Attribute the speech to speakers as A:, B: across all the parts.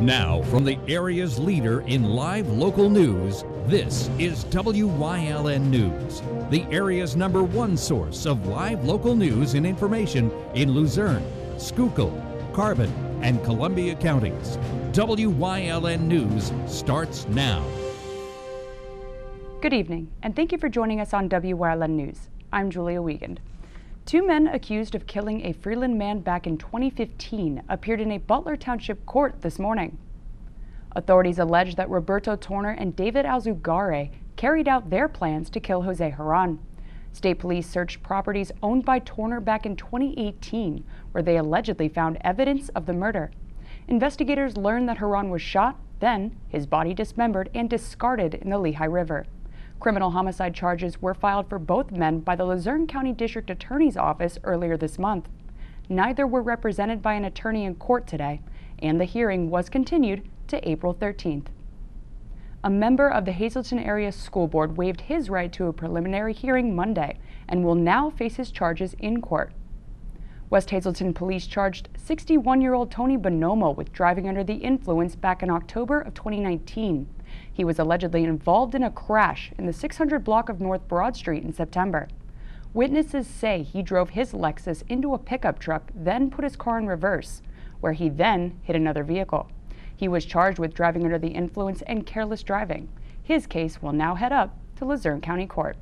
A: Now, from the area's leader in live local news, this is WYLN News, the area's #1 source of live local news and information in Luzerne, Schuylkill, Carbon, and Columbia counties. WYLN News starts now.
B: Good evening, and thank you for joining us on WYLN News. I'm Julia Wiegand. Two men accused of killing a Freeland man back in 2015 appeared in a Butler Township court this morning. Authorities allege that Roberto Torner and David Alzugare carried out their plans to kill Jose Herran. State police searched properties owned by Torner back in 2018, where they allegedly found evidence of the murder. Investigators learned that Herran was shot, then his body dismembered and discarded in the Lehigh River. Criminal homicide charges were filed for both men by the Luzerne County District Attorney's Office earlier this month. Neither were represented by an attorney in court today, and the hearing was continued to April 13th. A member of the Hazleton Area School Board waived his right to a preliminary hearing Monday and will now face his charges in court. West Hazleton police charged 61-year-old Tony Bonomo with driving under the influence back in October of 2019. He was allegedly involved in a crash in the 600 block of North Broad Street in September. Witnesses say he drove his Lexus into a pickup truck, then put his car in reverse, where he then hit another vehicle. He was charged with driving under the influence and careless driving. His case will now head up to Luzerne County Court.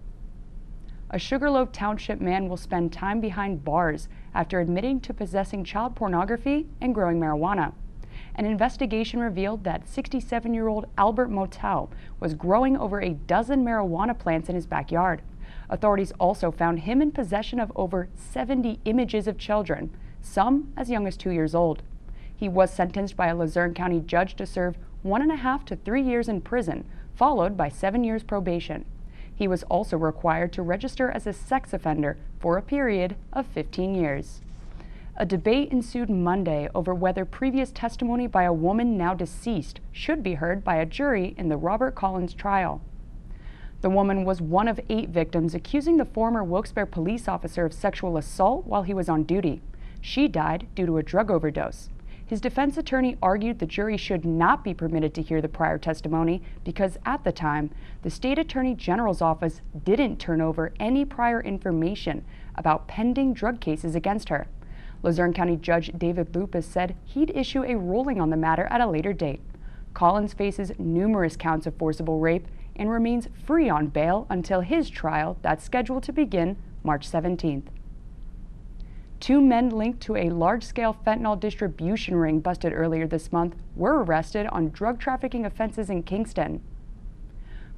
B: A Sugarloaf Township man will spend time behind bars after admitting to possessing child pornography and growing marijuana. An investigation revealed that 67-year-old Albert Motel was growing over a dozen marijuana plants in his backyard. Authorities also found him in possession of over 70 images of children, some as young as 2 years old. He was sentenced by a Luzerne County judge to serve 1.5 to 3 years in prison, followed by 7 years probation. He was also required to register as a sex offender for a period of 15 years. A debate ensued Monday over whether previous testimony by a woman now deceased should be heard by a jury in the Robert Collins trial. The woman was one of 8 victims accusing the former Wilkes-Barre police officer of sexual assault while he was on duty. She died due to a drug overdose. His defense attorney argued the jury should not be permitted to hear the prior testimony because at the time, the state attorney general's office didn't turn over any prior information about pending drug cases against her. Luzerne County Judge David Lupus said he'd issue a ruling on the matter at a later date. Collins faces numerous counts of forcible rape and remains free on bail until his trial that's scheduled to begin March 17th. 2 men linked to a large-scale fentanyl distribution ring busted earlier this month were arrested on drug trafficking offenses in Kingston.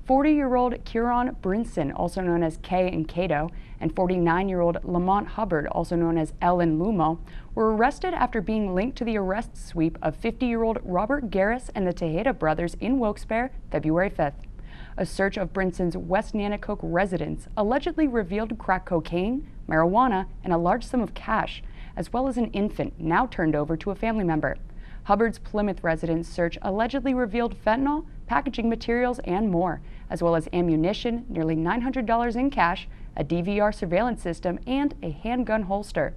B: 40-year-old Kieran Brinson, also known as Kay in Cato, and 49-year-old Lamont Hubbard, also known as L in Lumo, were arrested after being linked to the arrest sweep of 50-year-old Robert Garris and the Tejeda brothers in Wilkes-Barre, February 5th. A search of Brinson's West Nanticoke residence allegedly revealed crack cocaine, marijuana, and a large sum of cash, as well as an infant now turned over to a family member. Hubbard's Plymouth residence search allegedly revealed fentanyl, packaging materials, and more, as well as ammunition, nearly $900 in cash, a DVR surveillance system, and a handgun holster.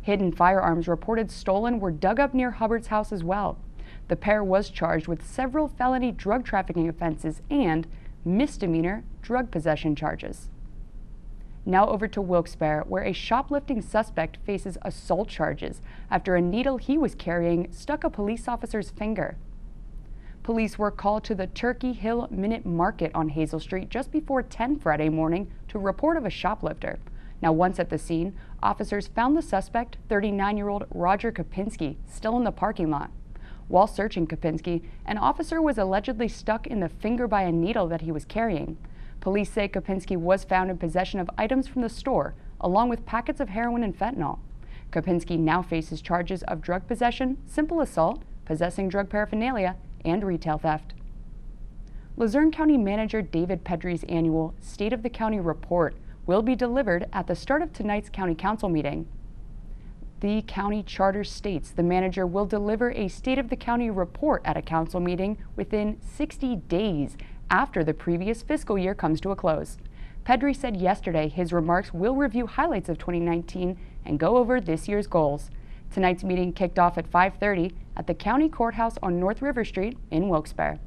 B: Hidden firearms reported stolen were dug up near Hubbard's house as well. The pair was charged with several felony drug trafficking offenses and misdemeanor drug possession charges. Now over to Wilkes-Barre, where a shoplifting suspect faces assault charges after a needle he was carrying stuck a police officer's finger. Police were called to the Turkey Hill Minute Market on Hazel Street just before 10 Friday morning to report of a shoplifter. Now, once at the scene, officers found the suspect, 39-year-old Roger Kopinski, still in the parking lot. While searching Kopinski, an officer was allegedly stuck in the finger by a needle that he was carrying. Police say Kopinski was found in possession of items from the store, along with packets of heroin and fentanyl. Kopinski now faces charges of drug possession, simple assault, possessing drug paraphernalia, and retail theft. Luzerne County Manager David Pedri's annual State of the County report will be delivered at the start of tonight's County Council meeting. The county charter states the manager will deliver a State of the County report at a council meeting within 60 days after the previous fiscal year comes to a close. Pedri said yesterday his remarks will review highlights of 2019 and go over this year's goals. Tonight's meeting kicked off at 5:30 at the County Courthouse on North River Street in Wilkes-Barre.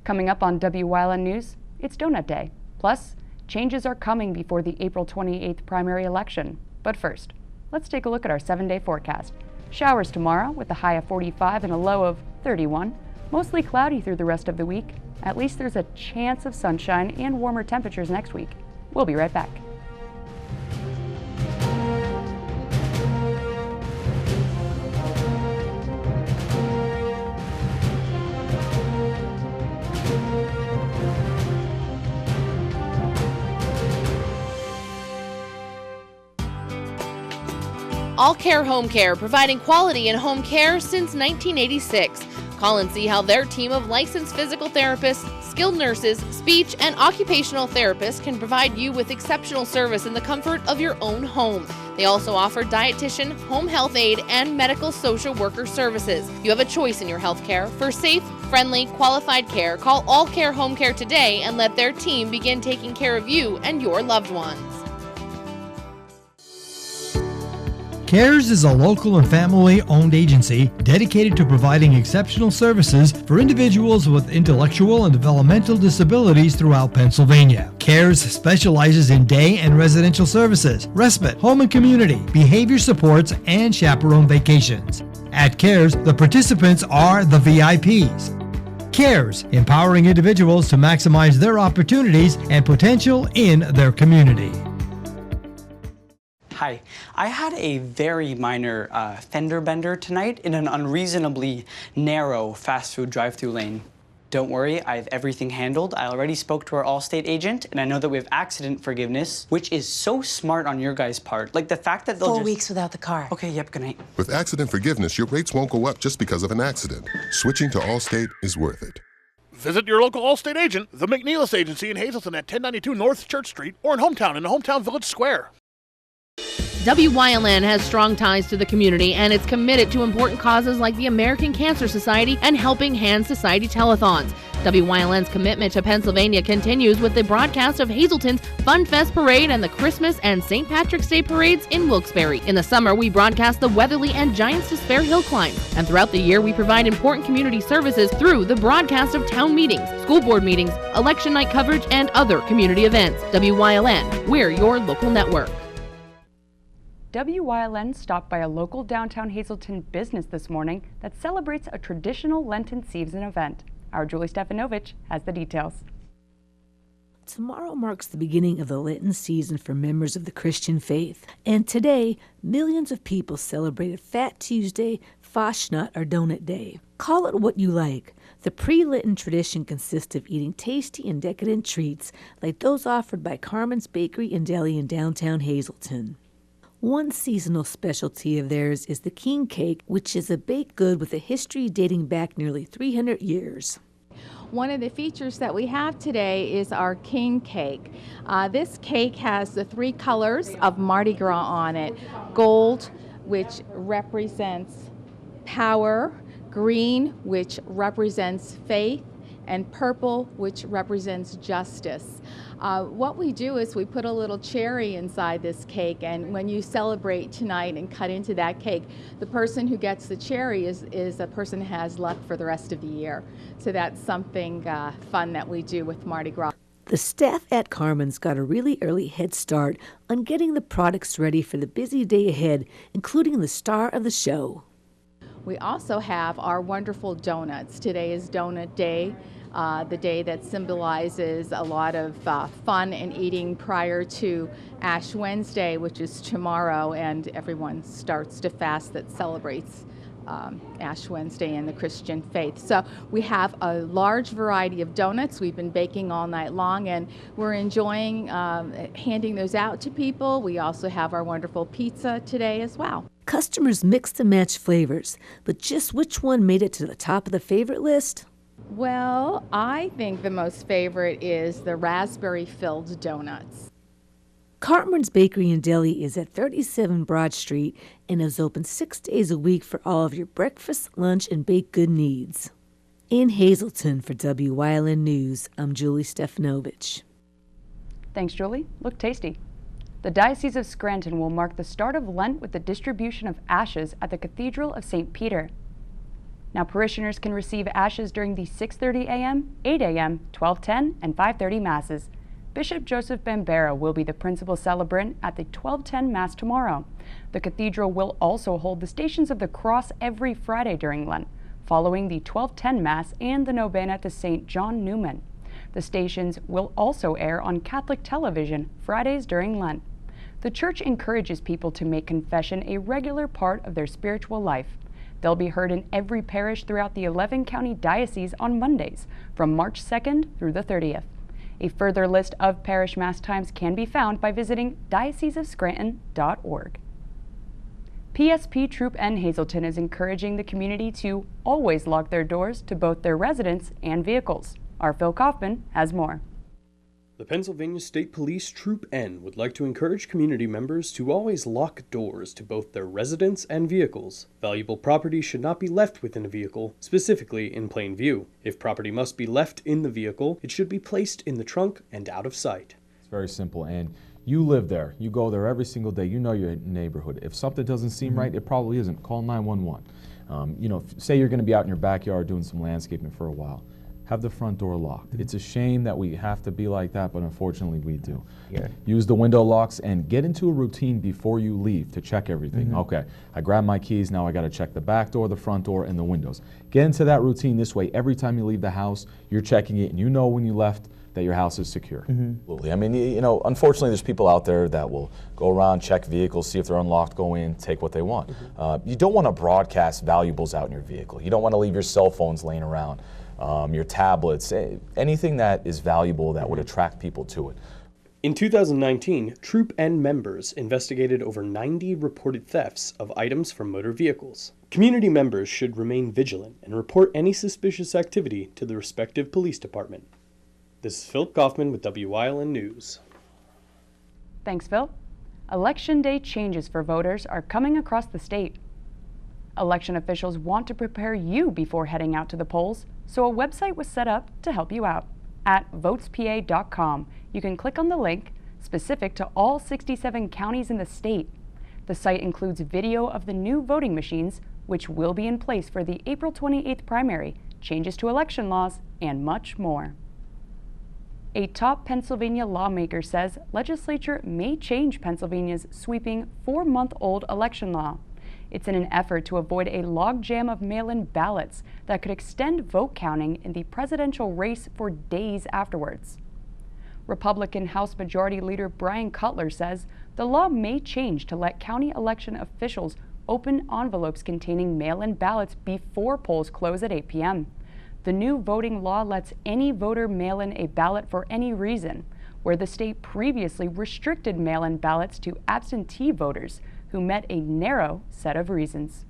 B: Coming up on WYLN News, it's Donut Day. Plus, changes are coming before the April 28th primary election. But first, let's take a look at our 7-day forecast. Showers tomorrow with a high of 45 and a low of 31. Mostly cloudy through the rest of the week. At least there's a chance of sunshine and warmer temperatures next week. We'll be right back.
C: All Care Home Care, providing quality in home care since 1986. Call and see how their team of licensed physical therapists, skilled nurses, speech, and occupational therapists can provide you with exceptional service in the comfort of your own home. They also offer dietitian, home health aide, and medical social worker services. You have a choice in your health care. For safe, friendly, qualified care, call All Care Home Care today and let their team begin taking care of you and your loved ones.
D: CARES is a local and family-owned agency dedicated to providing exceptional services for individuals with intellectual and developmental disabilities throughout Pennsylvania. CARES specializes in day and residential services, respite, home and community, behavior supports, and chaperone vacations. At CARES, the participants are the VIPs. CARES, empowering individuals to maximize their opportunities and potential in their community.
E: Hi, I had a very minor fender bender tonight in an unreasonably narrow fast food drive-through lane. Don't worry, I have everything handled. I already spoke to our Allstate agent, and I know that we have accident forgiveness, which is so smart on your guys' part. Like the fact that they'll
F: 4 weeks without the car.
E: Okay, yep, good night.
G: With accident forgiveness, your rates won't go up just because of an accident. Switching to Allstate is worth it.
H: Visit your local Allstate agent, the McNeilis Agency in Hazleton at 1092 North Church Street, or in Hometown in the Hometown Village Square.
C: WYLN has strong ties to the community and it's committed to important causes like the American Cancer Society and Helping Hands Society telethons. WYLN's commitment to Pennsylvania continues with the broadcast of Hazleton's Fun Fest Parade and the Christmas and St. Patrick's Day parades in Wilkes-Barre. In the summer, we broadcast the Weatherly and Giants Despair Hill Climb. And throughout the year, we provide important community services through the broadcast of town meetings, school board meetings, election night coverage, and other community events. WYLN, we're your local network.
B: WYLN stopped by a local downtown Hazleton business this morning that celebrates a traditional Lenten season event. Our Julie Stefanovich has the details.
F: Tomorrow marks the beginning of the Lenten season for members of the Christian faith. And today, millions of people celebrated Fat Tuesday, Fastnacht, or Donut Day. Call it what you like. The pre-Lenten tradition consists of eating tasty and decadent treats like those offered by Carmen's Bakery and Deli in downtown Hazleton. One seasonal specialty of theirs is the king cake, which is a baked good with a history dating back nearly 300 years.
I: One of the features that we have today is our king cake. This cake has the 3 colors of Mardi Gras on it. Gold, which represents power, green, which represents faith, and purple, which represents justice. What we do is we put a little cherry inside this cake, and when you celebrate tonight and cut into that cake, the person who gets the cherry is a person who has luck for the rest of the year. So that's something fun that we do with Mardi Gras.
F: The staff at Carmen's got a really early head start on getting the products ready for the busy day ahead, including the star of the show.
I: We also have our wonderful donuts. Today is Donut Day. The day that symbolizes a lot of fun and eating prior to Ash Wednesday, which is tomorrow, and everyone starts to fast that celebrates Ash Wednesday in the Christian faith. So we have a large variety of donuts. We've been baking all night long, and we're enjoying handing those out to people. We also have our wonderful pizza today as well.
F: Customers mixed and matched flavors, but just which one made it to the top of the favorite list?
I: Well, I think the most favorite is the raspberry-filled donuts.
F: Carmen's Bakery and Deli is at 37 Broad Street and is open 6 days a week for all of your breakfast, lunch, and baked good needs. In Hazleton for WYLN News, I'm Julie Stefanovich.
B: Thanks, Julie. Look tasty. The Diocese of Scranton will mark the start of Lent with the distribution of ashes at the Cathedral of St. Peter. Now, parishioners can receive ashes during the 6:30 a.m., 8 a.m., 12:10, and 5:30 Masses. Bishop Joseph Bambera will be the principal celebrant at the 12:10 Mass tomorrow. The cathedral will also hold the Stations of the Cross every Friday during Lent, following the 12:10 Mass and the Novena to St. John Newman. The stations will also air on Catholic television Fridays during Lent. The Church encourages people to make confession a regular part of their spiritual life. They'll be heard in every parish throughout the 11-county diocese on Mondays, from March 2nd through the 30th. A further list of parish Mass times can be found by visiting dioceseofscranton.org. PSP Troop N Hazleton is encouraging the community to always lock their doors to both their residents and vehicles. Our Phil Kaufman has more.
J: The Pennsylvania State Police Troop N would like to encourage community members to always lock doors to both their residents and vehicles. Valuable property should not be left within a vehicle, specifically in plain view. If property must be left in the vehicle, it should be placed in the trunk and out of sight.
K: It's very simple, and you live there. You go there every single day. You know your neighborhood. If something doesn't seem right, it probably isn't. Call 911. Say you're going to be out in your backyard doing some landscaping for a while. Have the front door locked. It's a shame that we have to be like that, but unfortunately we do.
L: Yeah.
K: Use the window locks and get into a routine before you leave to check everything. Okay, I grabbed my keys, now I gotta check the back door, the front door, and the windows. Get into that routine this way. Every time you leave the house, you're checking it, and you know when you left that your house is secure.
L: Absolutely. I mean, unfortunately there's people out there that will go around, check vehicles, see if they're unlocked, go in, take what they want. You don't want to broadcast valuables out in your vehicle. You don't want to leave your cell phones laying around. Your tablets, anything that is valuable that would attract people to it.
J: In 2019, Troop N members investigated over 90 reported thefts of items from motor vehicles. Community members should remain vigilant and report any suspicious activity to the respective police department. This is Phil Kaufman with Wyln News.
B: Thanks, Phil. Election day changes for voters are coming across the state. Election officials want to prepare you before heading out to the polls, so a website was set up to help you out. At votespa.com, you can click on the link specific to all 67 counties in the state. The site includes video of the new voting machines, which will be in place for the April 28th primary, changes to election laws, and much more. A top Pennsylvania lawmaker says legislature may change Pennsylvania's sweeping 4-month-old election law. It's in an effort to avoid a logjam of mail-in ballots that could extend vote counting in the presidential race for days afterwards. Republican House Majority Leader Brian Cutler says the law may change to let county election officials open envelopes containing mail-in ballots before polls close at 8 p.m. The new voting law lets any voter mail in a ballot for any reason, where the state previously restricted mail-in ballots to absentee voters who met a narrow set of reasons.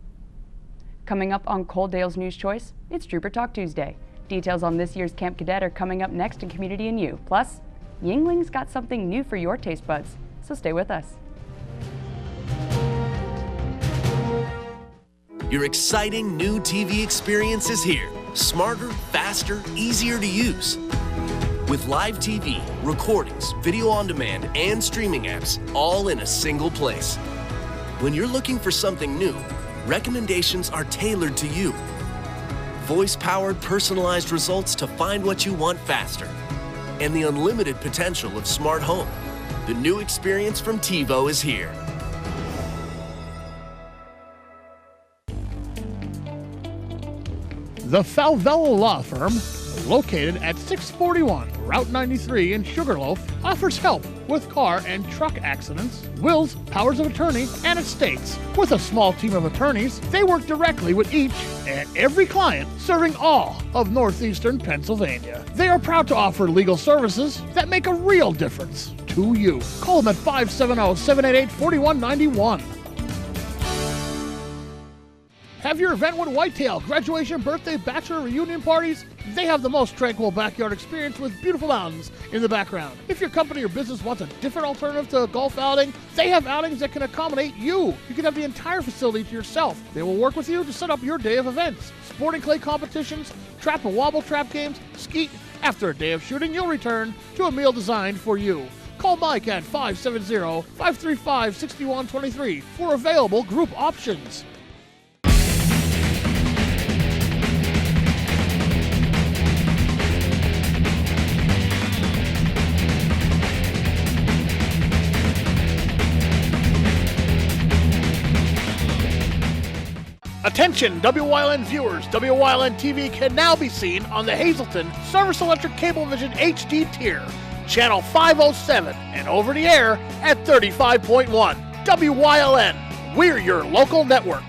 B: Coming up on Coaldale's News Choice, it's Trooper Talk Tuesday. Details on this year's Camp Cadet are coming up next in Community and You. Plus, Yingling's got something new for your taste buds, so stay with us.
M: Your exciting new TV experience is here. Smarter, faster, easier to use. With live TV, recordings, video on demand, and streaming apps, all in a single place. When you're looking for something new, recommendations are tailored to you. Voice-powered, personalized results to find what you want faster. And the unlimited potential of smart home. The new experience from TiVo is here.
H: The Falvella Law Firm, located at 641 Route 93 in Sugarloaf, offers help with car and truck accidents, wills, powers of attorney, and estates. With a small team of attorneys, they work directly with each and every client, serving all of northeastern Pennsylvania. They are proud to offer legal services that make a real difference to you. Call them at 570-788-4191. Have your event with Whitetail, graduation, birthday, bachelor, reunion parties? They have the most tranquil backyard experience with beautiful mountains in the background. If your company or business wants a different alternative to a golf outing, they have outings that can accommodate you. You can have the entire facility to yourself. They will work with you to set up your day of events. Sporting clay competitions, trap and wobble trap games, skeet. After a day of shooting, you'll return to a meal designed for you. Call Mike at 570-535-6123 for available group options. Attention WYLN viewers, WYLN TV can now be seen on the Hazleton Service Electric Cablevision HD tier, channel 507, and over the air at 35.1. WYLN, we're your local network.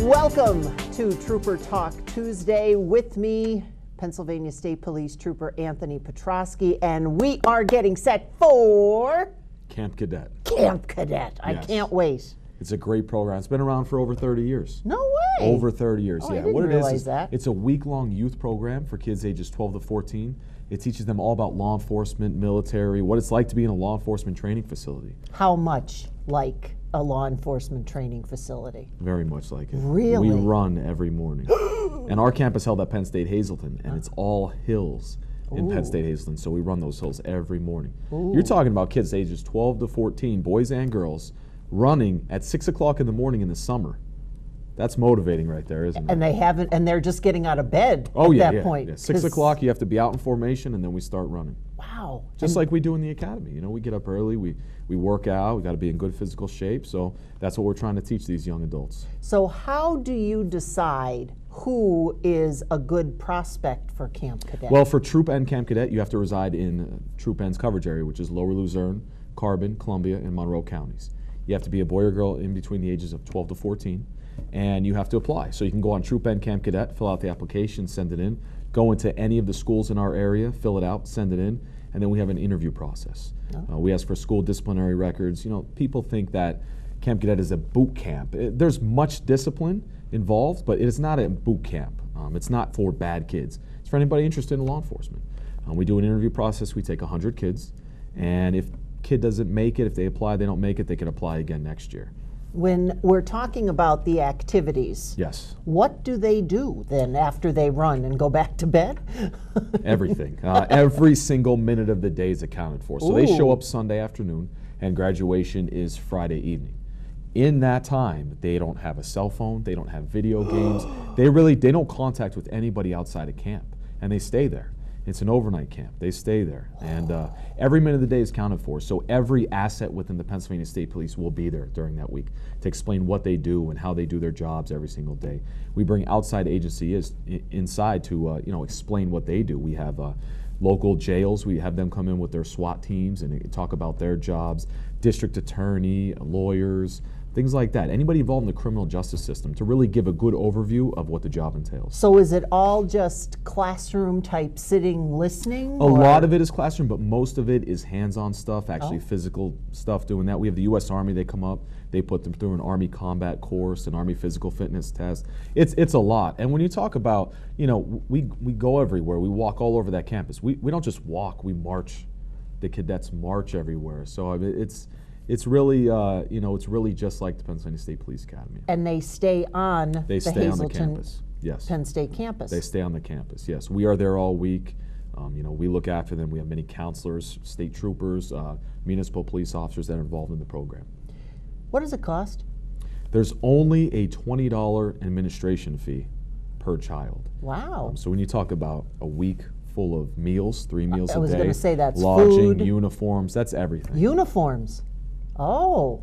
N: Welcome to Trooper Talk Tuesday. With me, Pennsylvania State Police Trooper Anthony Petrosky, and we are getting set for
K: Camp Cadet.
N: Camp Cadet. I
K: Yes.
N: can't wait.
K: It's a great program. It's been around for over 30 years.
N: No way.
K: Over 30 years,
N: Oh, I
K: yeah.
N: didn't
K: What it
N: realize
K: is
N: that.
K: it's a week-long youth program for kids ages 12 to 14. It teaches them all about law enforcement, military, what it's like to be in a law enforcement training facility.
N: How much like a law enforcement training facility?
K: Very much like it.
N: Really?
K: We run every morning. And our campus held at Penn State Hazleton, and it's all hills in Penn
N: Ooh.
K: State Hazleton, so we run those hills every morning.
N: Ooh.
K: You're talking about kids ages 12 to 14, boys and girls, running at 6 o'clock in the morning in the summer. That's motivating right there, isn't it?
N: And they haven't, and they're just getting out of bed
K: Oh
N: at
K: yeah,
N: that
K: yeah,
N: point.
K: yeah. 6
N: 'cause-
K: o'clock, you have to be out in formation, and then we start running.
N: Wow.
K: Just
N: And-
K: like we do in the academy. You know, we get up early, we work out, we got to be in good physical shape. So that's what we're trying to teach these young adults.
N: So how do you decide who is a good prospect for Camp Cadet?
K: Well, for Troop N Camp Cadet, you have to reside in Troop N's coverage area, which is Lower Luzerne, Carbon, Columbia, and Monroe counties. You have to be a boy or girl in between the ages of 12 to 14, and you have to apply. So you can go on Troop N Camp Cadet, fill out the application, send it in, go into any of the schools in our area, fill it out, send it in, and then we have an interview process. We ask for school disciplinary records. You know, people think that Camp Cadet is a boot camp. There's much discipline involved, but it is not a boot camp. It's not for bad kids. It's for anybody interested in law enforcement. We do an interview process. We take 100 kids, and if kid doesn't make it, if they apply, they don't make it, they can apply again next year.
N: When we're talking about the activities,
K: Yes.
N: what do they do then after they run and go back to bed?
K: Everything. Every single minute of the day is accounted for. So they show
N: Ooh.
K: up Sunday afternoon, and graduation is Friday evening. In that time, they don't have a cell phone, they don't have video games, they don't contact with anybody outside of camp, and they stay there. It's an overnight camp. They stay there, and every minute of the day is counted for. So every asset within the Pennsylvania State Police will be there during that week to explain what they do and how they do their jobs every single day. We bring outside agencies inside to explain what they do. We have local jails. We have them come in with their SWAT teams and talk about their jobs. District attorney, lawyers, things like that. Anybody involved in the criminal justice system to really give a good overview of what the job entails.
N: So is it all just classroom type sitting, listening?
K: A lot of it is classroom, but most of it is hands-on stuff, actually
N: Oh.
K: physical stuff doing that. We have the U.S. Army, they come up, they put them through an Army combat course, an Army physical fitness test. It's a lot. And when you talk about, we go everywhere, we walk all over that campus. We don't just walk, we march. The cadets march everywhere. So I mean, it's really, it's really just like the Pennsylvania State Police Academy.
N: And they stay on
K: They
N: the
K: stay on the
N: Hazleton
K: campus, yes.
N: Penn State campus.
K: They stay on the campus, yes. We are there all week. We look after them. We have many counselors, state troopers, municipal police officers that are involved in the program.
N: What does it cost?
K: There's only a $20 administration fee per child.
N: Wow.
K: So when you talk about a week full of meals, 3 meals a day,
N: I was going to say that's
K: lodging,
N: food.
K: uniforms, that's everything.
N: Uniforms. Oh.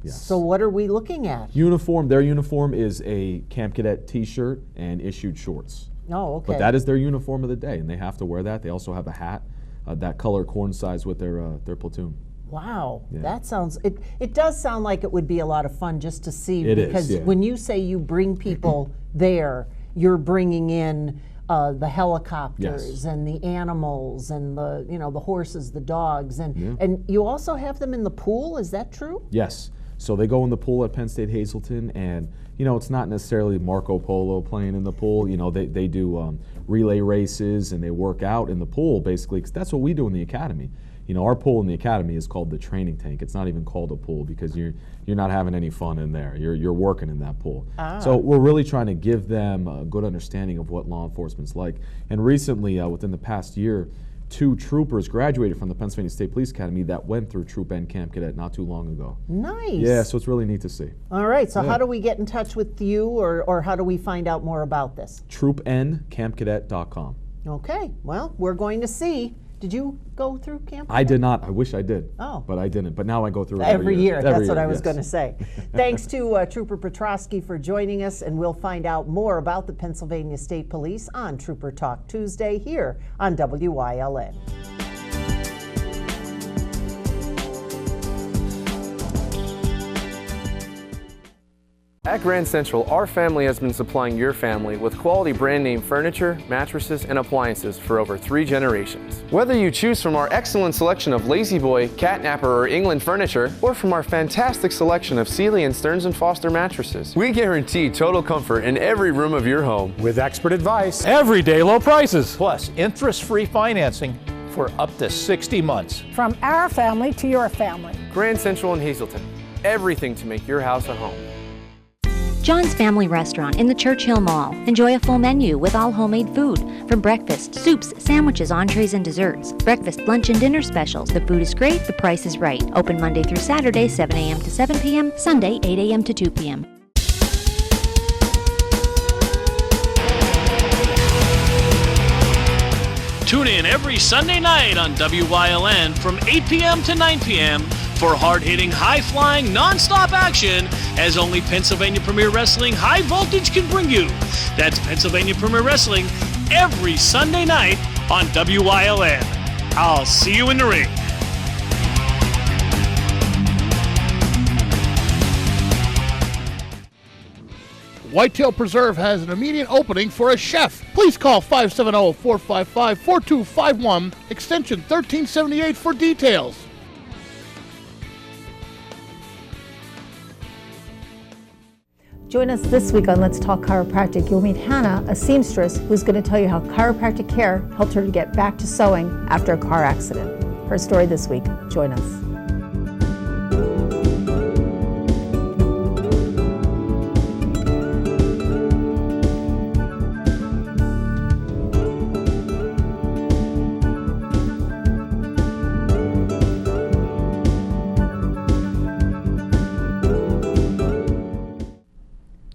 K: Yes.
N: So what are we looking at?
K: Their uniform is a Camp Cadet t-shirt and issued shorts.
N: Oh, okay.
K: But that is their uniform of the day, and they have to wear that. They also have a hat that color coincides with their platoon.
N: Wow,
K: Yeah.
N: that sounds, it does sound like it would be a lot of fun just to see.
K: It is,
N: because
K: yeah.
N: when you say you bring people there, you're bringing in the helicopters
K: Yes.
N: and the animals and the horses, the dogs, and
K: Yeah.
N: and you also have them in the pool. Is that true?
K: Yes. So they go in the pool at Penn State Hazleton, and it's not necessarily Marco Polo playing in the pool. They do relay races and they work out in the pool basically, because that's what we do in the academy. Our pool in the academy is called the training tank. It's not even called a pool because you're not having any fun in there. You're working in that pool. So we're really trying to give them a good understanding of what law enforcement's like. And recently, within the past year, 2 troopers graduated from the Pennsylvania State Police Academy that went through Troop N Camp Cadet not too long ago.
N: Nice.
K: Yeah, so it's really neat to see.
N: All right, so how do we get in touch with you, or how do we find out more about this?
K: TroopNCampCadet.com.
N: Okay, well, we're going to see. Did you go through camp?
K: I did not. I wish I did.
N: Oh.
K: But I didn't. But now I go through it
N: every year. That's
K: every
N: what
K: year,
N: I was
K: yes.
N: going to say. Thanks to Trooper Petrosky for joining us, and we'll find out more about the Pennsylvania State Police on Trooper Talk Tuesday here on WYLN.
O: At Grand Central, our family has been supplying your family with quality brand name furniture, mattresses, and appliances for over 3 generations. Whether you choose from our excellent selection of Lazy Boy, Catnapper, or England furniture, or from our fantastic selection of Sealy and Stearns & Foster mattresses, we guarantee total comfort in every room of your home.
P: With expert advice,
Q: everyday low prices,
P: plus interest-free financing for up to 60 months.
R: From our family to your family.
O: Grand Central in Hazleton. Everything to make your house a home.
S: John's Family Restaurant in the Churchill Mall. Enjoy a full menu with all homemade food. From breakfast, soups, sandwiches, entrees, and desserts. Breakfast, lunch, and dinner specials. The food is great, the price is right. Open Monday through Saturday, 7 a.m. to 7 p.m., Sunday, 8 a.m. to 2 p.m.
T: Tune in every Sunday night on WYLN from 8 p.m. to 9 p.m. for hard-hitting, high-flying, non-stop action as only Pennsylvania Premier Wrestling High Voltage can bring you. That's Pennsylvania Premier Wrestling every Sunday night on WYLN. I'll see you in the ring.
H: Whitetail Preserve has an immediate opening for a chef. Please call 570-455-4251, extension 1378 for details.
R: Join us this week on Let's Talk Chiropractic. You'll meet Hannah, a seamstress, who's going to tell you how chiropractic care helped her to get back to sewing after a car accident. Her story this week. Join us.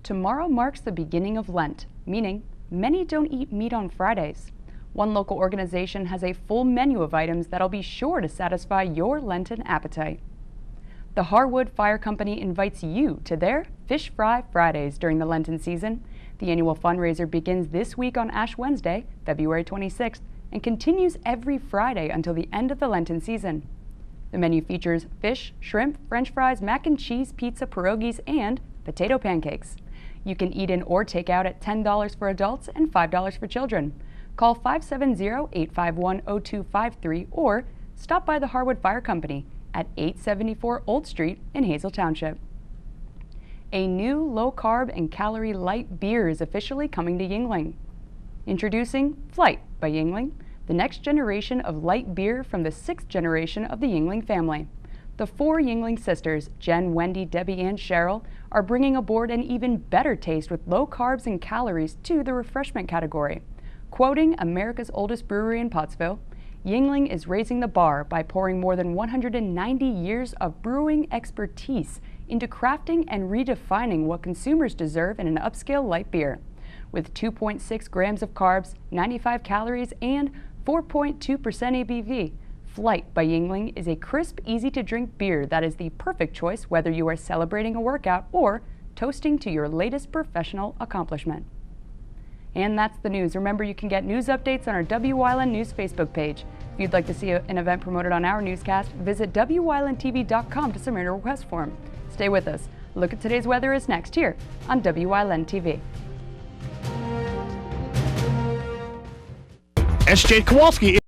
B: Tomorrow marks the beginning of Lent, meaning many don't eat meat on Fridays. One local organization has a full menu of items that'll be sure to satisfy your Lenten appetite. The Harwood Fire Company invites you to their Fish Fry Fridays during the Lenten season. The annual fundraiser begins this week on Ash Wednesday, February 26th, and continues every Friday until the end of the Lenten season. The menu features fish, shrimp, French fries, mac and cheese, pizza, pierogies, and potato pancakes. You can eat in or take out at $10 for adults and $5 for children. Call 570-851-0253 or stop by the Harwood Fire Company at 874 Old Street in Hazel Township. A new low-carb and calorie light beer is officially coming to Yuengling. Introducing Flight by Yuengling, the next generation of light beer from the 6th generation of the Yuengling family. The 4 Yuengling sisters, Jen, Wendy, Debbie, and Cheryl, are bringing aboard an even better taste with low carbs and calories to the refreshment category. Quoting America's oldest brewery in Pottsville, Yuengling is raising the bar by pouring more than 190 years of brewing expertise into crafting and redefining what consumers deserve in an upscale light beer. With 2.6 grams of carbs, 95 calories, and 4.2% ABV, Flight by Yuengling is a crisp, easy-to-drink beer that is the perfect choice whether you are celebrating a workout or toasting to your latest professional accomplishment. And that's the news. Remember, you can get news updates on our WYLN News Facebook page. If you'd like to see an event promoted on our newscast, visit WYLNTV.com to submit a request form. Stay with us. Look at today's weather is next here on WYLN TV.
H: S.J. Kowalski